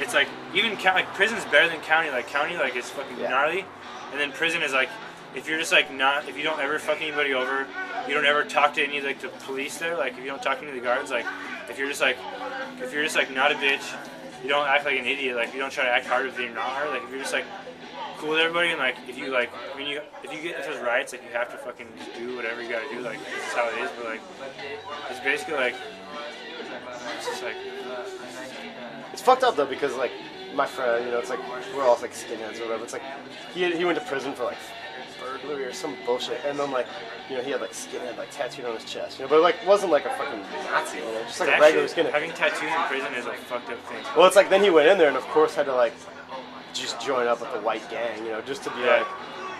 it's like even like prison's better than county. Like county like is fucking gnarly, and then prison is like if you're just like not if you don't ever fuck anybody over, you don't ever talk to any of like the police there. Like if you don't talk to any of the guards, like if you're just like not a bitch, you don't act like an idiot. Like you don't try to act hard if you're not hard. Like if you're just like cool with everybody and like if you like when you if you get into those riots like you have to fucking just do whatever you gotta do. Like this is how it is. But like it's basically like it's just like. It's fucked up though because like my friend, you know, it's like we're all like skinheads or whatever. It's like he went to prison for like burglary or some bullshit, and then like you know he had like skinhead like tattooed on his chest, you know, but it, like wasn't like a fucking Nazi, you know, just like a regular skinhead. Having tattoos in prison is like fucked up thing. Well, it's like then he went in there and of course had to like just join up with the white gang, you know, just to be like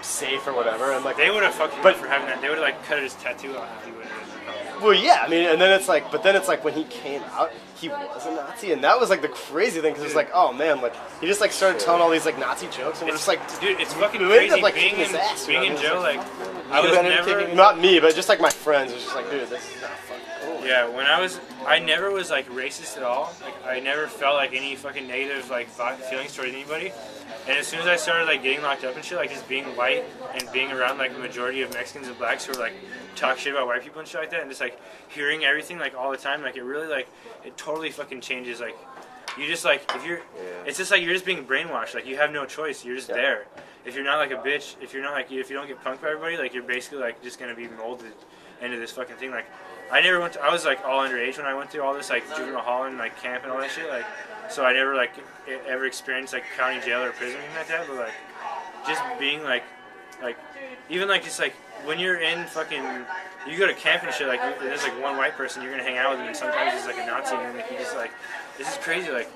safe or whatever, and like they would have fucked him up for having that. They would have like cut his tattoo off if he would have. Well, yeah, I mean, and then it's like, but then it's like when he came out, he was a Nazi, and that was like the crazy thing because it's like, oh man, like he just like started telling all these like Nazi jokes, and we're just like, dude, it's fucking we crazy. ended up, like, being kicking his ass, being in jail, like I was never, not me, but just like my friends, it was just like, dude, this is not fucking cool. Yeah, when I never was like racist at all. Like I never felt like any fucking negative like feelings towards anybody. And as soon as I started like getting locked up and shit, like just being white and being around like the majority of Mexicans and blacks who are like talk shit about white people and shit like that, and just like hearing everything like all the time, like it really like it totally fucking changes. Like you just like if you're, it's just like you're just being brainwashed. Like you have no choice. You're just there. If you're not like a bitch, if you're not like if you don't get punked by everybody, like you're basically like just gonna be molded into this fucking thing. Like I never went to, I was like all underage when I went through all this like juvenile hall and like camp and all that shit. Like so I never like ever experienced like county jail or prison or anything like that. But like just being like even like just like when you're in fucking you go to camp and shit, like there's like one white person you're gonna hang out with him and sometimes he's like a Nazi and like you just like this is crazy. Like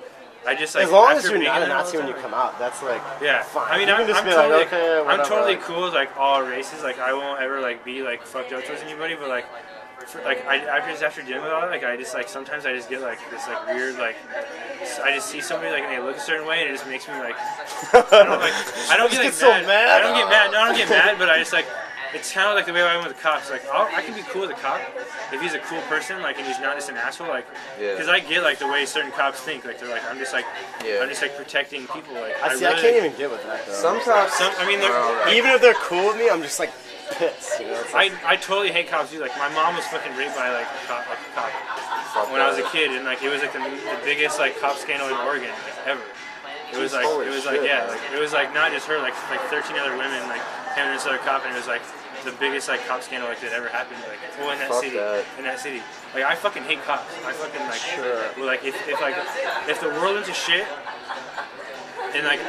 I just like as long as you're not a Nazi when you come out, that's like fine. I mean, I'm totally like, okay, I'm totally cool with like all races. Like I won't ever like be like fucked up towards anybody, but like after dealing with all that, like I just like sometimes I just get like this like weird like I just see somebody like and they look a certain way and it just makes me like I don't get like so mad. I don't get mad. No, I don't get mad, but I just like it's kind of like the way I am with the cops. Like I can be cool with a cop if he's a cool person, like and he's not just an asshole. Like because I get like the way certain cops think. Like they're like I'm just like protecting people. Like I can't even get with that. Though. Some cops, I mean, even if they're cool with me, I'm just like pissed. You know? I totally hate cops too. Like my mom was fucking raped by like a cop when I was a kid, and like it was like the biggest like cop scandal in Oregon like, ever. It was like it was like not just her, like 13 other women like him and this other cop, and it was like the biggest like cop scandal like that ever happened like in that city. Like I fucking hate cops. I fucking like well, like if the world went to shit and like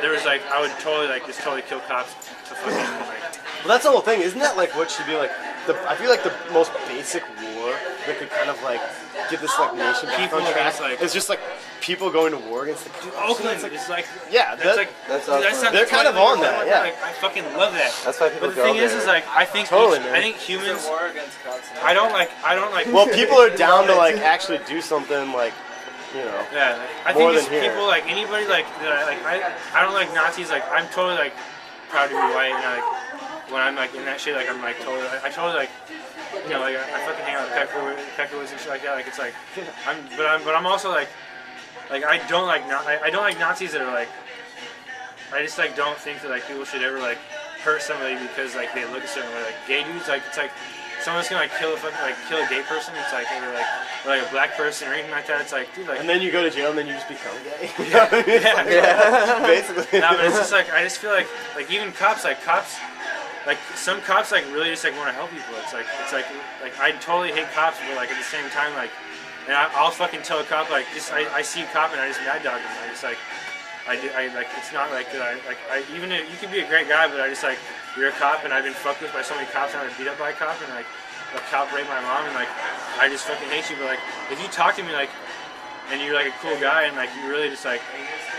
there was like I would totally like just totally kill cops to fucking like. Well, that's the whole thing, isn't that like what should be like I feel like the most basic war that could kind of like get this like nation back on track is just like people going to war against the cops. Oakland is like they're kind of on that. Yeah, like, I fucking love that. That's why people. But the thing is like I think I think humans. I don't like. Well, people are down to like actually do something like. You know, I think it's people like anybody like I don't like Nazis. Like I'm totally like proud to be white, and like when I'm like in that shit, like I'm like totally, I totally like, you know, like I fucking hang out with Peckerwoods and shit like that. Like it's like I'm also like I don't like Nazis that are like I just like don't think that like people should ever like hurt somebody because like they look a certain way. Like gay dudes, like it's like. Someone's gonna like kill a gay person. It's like or like a black person or anything like that. It's like dude, like. And then you go to jail and then you just become gay. Basically. No, but it's just like I just feel like even cops like some cops like really just like want to help people. It's like I totally hate cops, but like at the same time like, and I'll fucking tell a cop like just I see a cop and I just mad dog him. I just like. I like it's not like that. I even if you could be a great guy, but I just like you're a cop and I've been fucked with by so many cops and I was beat up by a cop and like a cop raped my mom and like I just fucking hate you. But like if you talk to me like and you're like a cool guy and like you really just like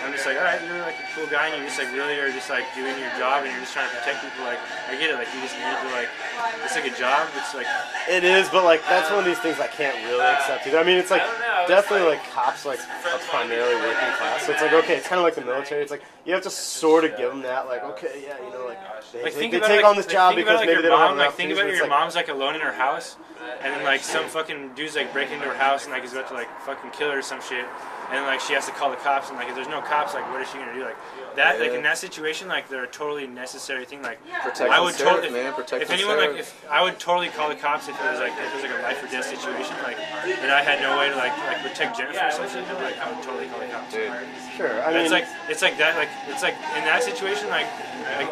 I'm just like alright, you're like a cool guy and you just like really are just like doing your job and you're just trying to protect people. Like I get it. Like you just need to like it's like a job. It's like it is, but like that's one of these things I can't really accept either. I mean, it's like definitely like cops like are primarily working class, so it's like okay, it's kind of like the military. It's like you have to sort of give them that, like okay, yeah, you know, like they take on this job because maybe they don't have enough. Like think about your mom's like alone in her house, and then like some fucking dude's like break into her house and like is about to like fucking kill her or some shit, and like she has to call the cops, and like if there's no cops, like what is she gonna do? Like that, like in that situation, like they're a totally necessary thing. Like Protect I would Sarah, totally, man. Protect if anyone Sarah. like if I would totally call the cops if it was like a life or death situation, like and I had no way to like protect Jennifer or something, like I would totally call the cops. Dude. Sure. I mean, It's like that, like it's like in that situation, like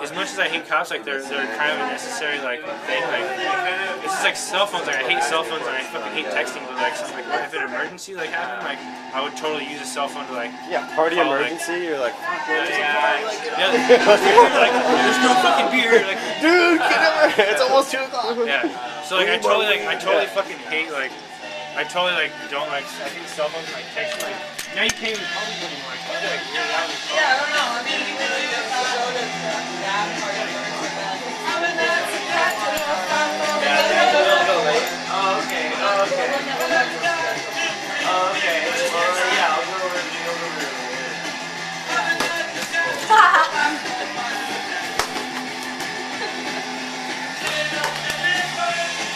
as much as I hate cops, like they're kind of a necessary like thing. Like it's just like cell phones. Like I hate cell phones and I fucking hate texting. But like something like if an emergency like happened, like I would totally use a cell phone to like party call, emergency. You're like, yeah, like there's no fucking beer. Like dude, get over here. It's almost 2 o'clock. yeah. So like I totally fucking hate like. I totally like don't like. I think cell phones and like texting like now you can't even call people anymore. Like,